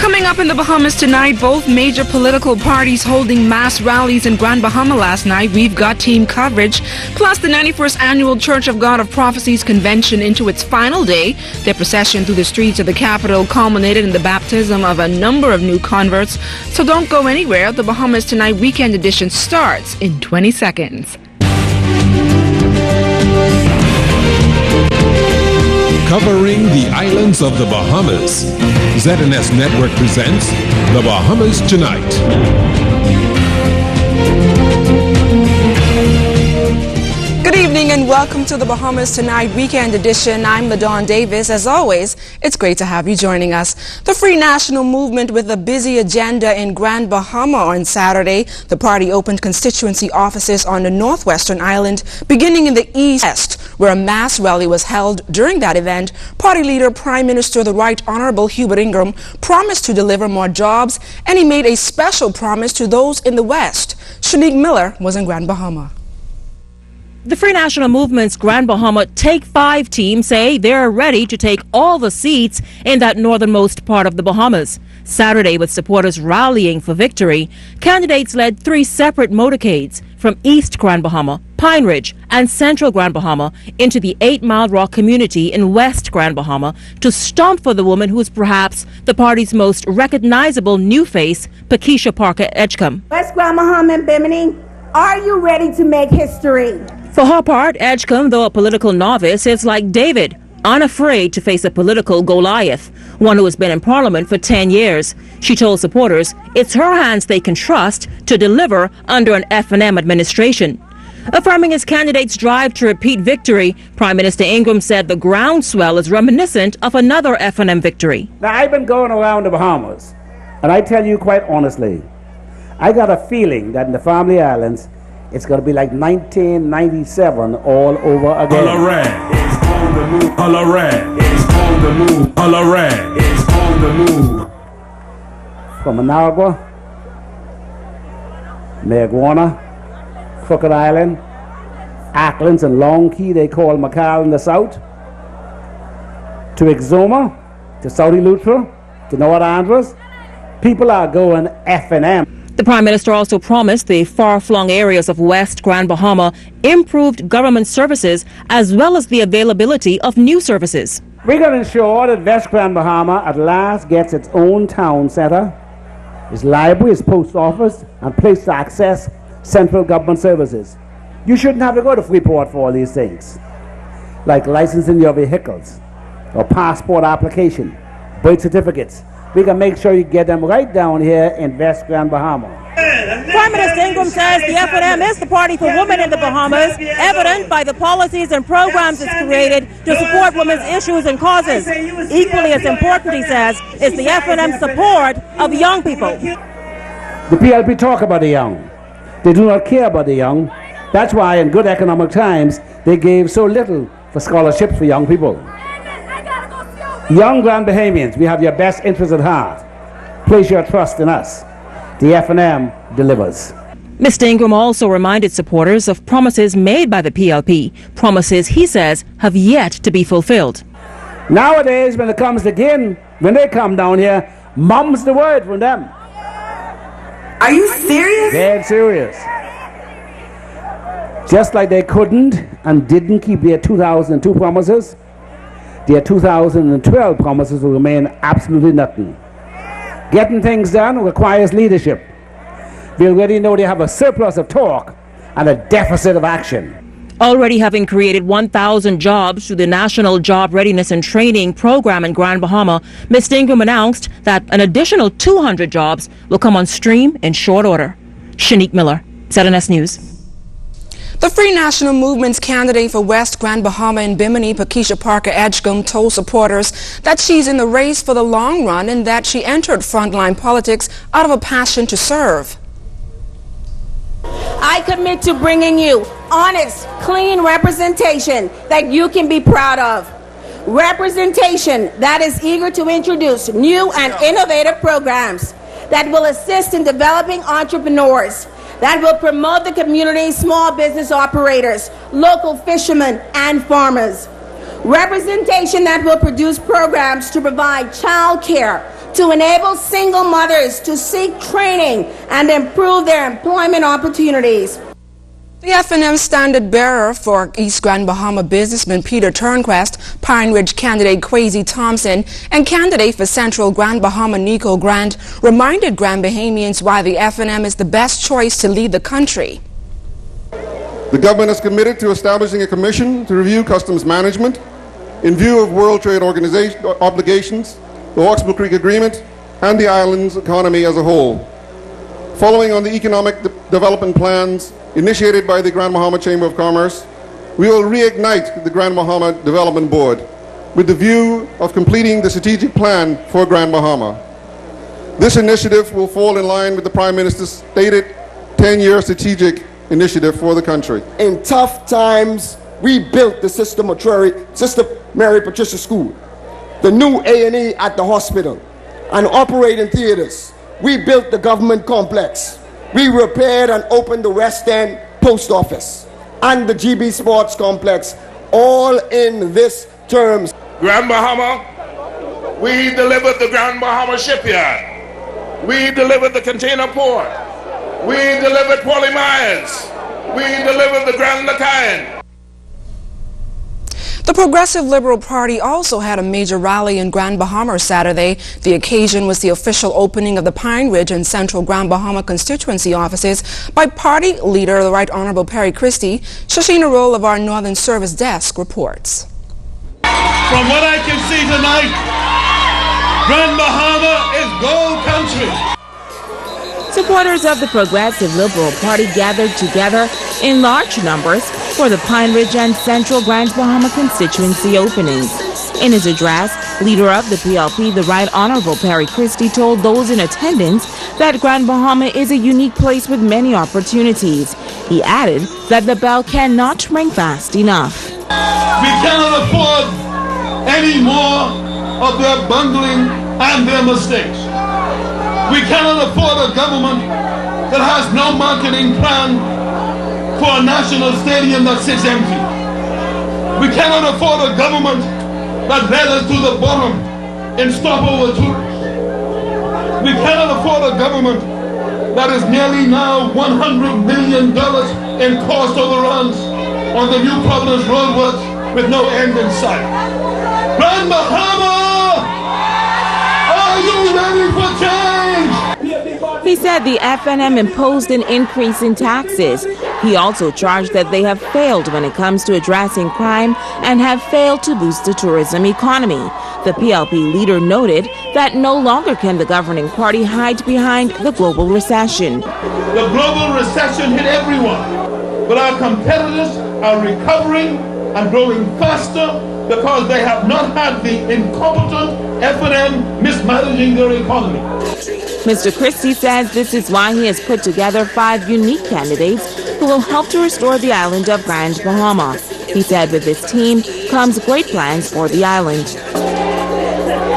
Coming up in the Bahamas tonight, both major political parties holding mass rallies in Grand Bahama last night. We've got team coverage, plus the 91st Annual Church of God of Prophecies Convention into its final day. Their procession through the streets of the capital culminated in the baptism of a number of new converts. So don't go anywhere. The Bahamas Tonight Weekend edition starts in 20 seconds. Covering the islands of the Bahamas, ZNS Network presents The Bahamas Tonight. Good evening and welcome to the Bahamas Tonight Weekend edition. I'm LaDawn Davis. As always, it's great to have you joining us. The Free National Movement with a busy agenda in Grand Bahama on Saturday. The party opened constituency offices on the northwestern island, beginning in the east, where a mass rally was held. During that event, party leader Prime Minister the Right Honorable Hubert Ingram promised to deliver more jobs, and he made a special promise to those in the west. Shanique Miller was in Grand Bahama. The Free National Movement's Grand Bahama Take 5 team say they're ready to take all the seats in that northernmost part of the Bahamas. Saturday, with supporters rallying for victory, candidates led 3 separate motorcades from East Grand Bahama, Pine Ridge, and Central Grand Bahama into the 8 Mile Rock community in West Grand Bahama to stomp for the woman who is perhaps the party's most recognizable new face, Pakeisha Parker Edgecombe. West Grand Bahama and Bimini, are you ready to make history? For her part, Edgecombe, though a political novice, is like David, unafraid to face a political Goliath, one who has been in Parliament for 10 years. She told supporters it's her hands they can trust to deliver under an F&M administration. Affirming his candidate's drive to repeat victory, Prime Minister Ingram said the groundswell is reminiscent of another F&M victory. Now, I've been going around the Bahamas, and I tell you quite honestly, I got a feeling that in the Family Islands, it's going to be like 1997 all over again. Alaran is on the move. Alaran is on the move. Alaran is on the move. From Managua, Mayaguana, Crooked Island, Acklands and Long Key, they call Macau in the south, to Exuma, to Saudi Lutra, to North Andros, people are going F&M. The Prime Minister also promised the far-flung areas of West Grand Bahama improved government services as well as the availability of new services. We're going to ensure that West Grand Bahama at last gets its own town centre, its library, its post office, and place to access central government services. You shouldn't have to go to Freeport for all these things, like licensing your vehicles, or passport application, birth certificates. We can make sure you get them right down here in West Grand Bahama. Prime Minister Ingram says the F&M is the party for women in the Bahamas, evident by the policies and programs it's created to support women's issues and causes. Equally as important, he says, is the F&M support of young people. The PLP talk about the young. They do not care about the young. That's why in good economic times, they gave so little for scholarships for young people. Young Grand Bahamians, we have your best interest at heart. Place your trust in us. The F&M delivers. Mr. Ingram also reminded supporters of promises made by the PLP, promises he says have yet to be fulfilled. Nowadays, when it comes again, when they come down here, mum's the word from them. Are you serious? Dead serious. Just like they couldn't and didn't keep their 2002 promises, their 2012 promises will remain absolutely nothing. Getting things done requires leadership. We already know they have a surplus of talk and a deficit of action. Already having created 1,000 jobs through the National Job Readiness and Training Program in Grand Bahama, Mr. Ingram announced that an additional 200 jobs will come on stream in short order. Shanique Miller, ZNS News. The Free National Movement's candidate for West Grand Bahama and Bimini, Pakeisha Parker Edgecombe, told supporters that she's in the race for the long run and that she entered frontline politics out of a passion to serve. I commit to bringing you honest, clean representation that you can be proud of. Representation that is eager to introduce new and innovative programs that will assist in developing entrepreneurs, that will promote the community's small business operators, local fishermen, and farmers. Representation that will produce programs to provide child care, to enable single mothers to seek training and improve their employment opportunities. The F&M standard bearer for East Grand Bahama businessman Peter Turnquest, Pine Ridge candidate Kwesi Thompson, and candidate for Central Grand Bahama Nico Grant reminded Grand Bahamians why the F&M is the best choice to lead the country. The government is committed to establishing a commission to review customs management in view of World Trade Organization obligations, the Hawkesbury Creek Agreement, and the island's economy as a whole. Following on the economic development plans initiated by the Grand Bahama Chamber of Commerce, we will reignite the Grand Bahama Development Board with the view of completing the strategic plan for Grand Bahama. This initiative will fall in line with the Prime Minister's stated 10-year strategic initiative for the country. In tough times, we built the Sister Mary Patricia School, the new A&E at the hospital, and operating theaters. We built the government complex. We repaired and opened the West End Post Office and the GB Sports Complex, all in this terms. Grand Bahama, we delivered the Grand Bahama Shipyard. We delivered the container port. We delivered Paulie Myers. We delivered the Grand Lacayan. The Progressive Liberal Party also had a major rally in Grand Bahama Saturday. The occasion was the official opening of the Pine Ridge and Central Grand Bahama constituency offices by party leader, the Right Honorable Perry Christie. Shashina Roll of our Northern Service Desk reports. From what I can see tonight, Grand Bahama is gold country. Supporters of the Progressive Liberal Party gathered together in large numbers for the Pine Ridge and Central Grand Bahama constituency openings. In his address, leader of the PLP, the Right Honorable Perry Christie, told those in attendance that Grand Bahama is a unique place with many opportunities. He added that the bell cannot ring fast enough. We cannot afford any more of their bungling and their mistakes. We cannot afford a government that has no marketing plan for a national stadium that sits empty. We cannot afford a government that led us to the bottom in stopover tourists. We cannot afford a government that is nearly now $100 million in cost overruns on the New Providence roadworks with no end in sight. Grand Bahama, are you ready for change? He said the FNM imposed an increase in taxes. He also charged that they have failed when it comes to addressing crime and have failed to boost the tourism economy. The PLP leader noted that no longer can the governing party hide behind the global recession. The global recession hit everyone, but our competitors are recovering and growing faster because they have not had the incompetent FNM mismanaging their economy. Mr. Christie says this is why he has put together 5 unique candidates who will help to restore the island of Grand Bahama. He said with this team comes great plans for the island.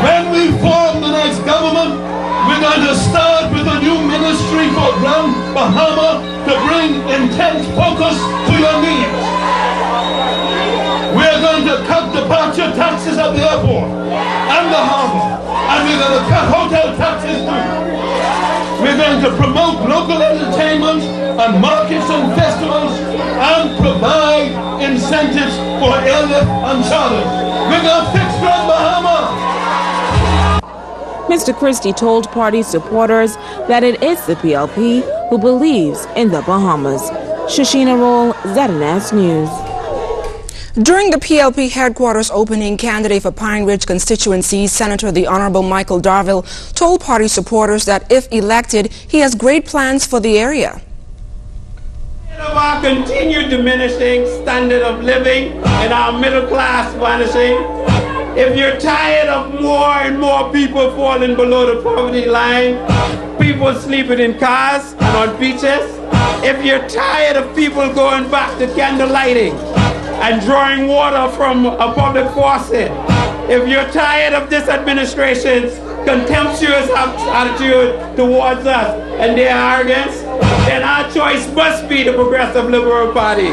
When we form the next government, we're going to start with a new ministry for Grand Bahama to bring intense focus to your needs. We're going to cut departure taxes at the airport and the harbor, and we're going to cut hotel taxes too. We're going to promote local entertainment and markets and festivals and provide incentives for airlift and charters. We're going to fix Grand Bahama. Mr. Christie told party supporters that it is the PLP who believes in the Bahamas. Shashina Roll, ZNS News. During the PLP headquarters opening, candidate for Pine Ridge constituency, Senator the Honorable Michael Darville, told party supporters that if elected, he has great plans for the area. Of our continued diminishing standard of living and our middle class vanishing, if you're tired of more and more people falling below the poverty line, people sleeping in cars and on beaches, if you're tired of people going back to candle lighting and drawing water from a public faucet, if you're tired of this administration's contemptuous attitude towards us and their arrogance, then our choice must be the Progressive Liberal Party.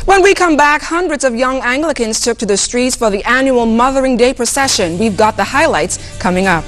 When we come back, hundreds of young Anglicans took to the streets for the annual Mothering Day procession. We've got the highlights coming up.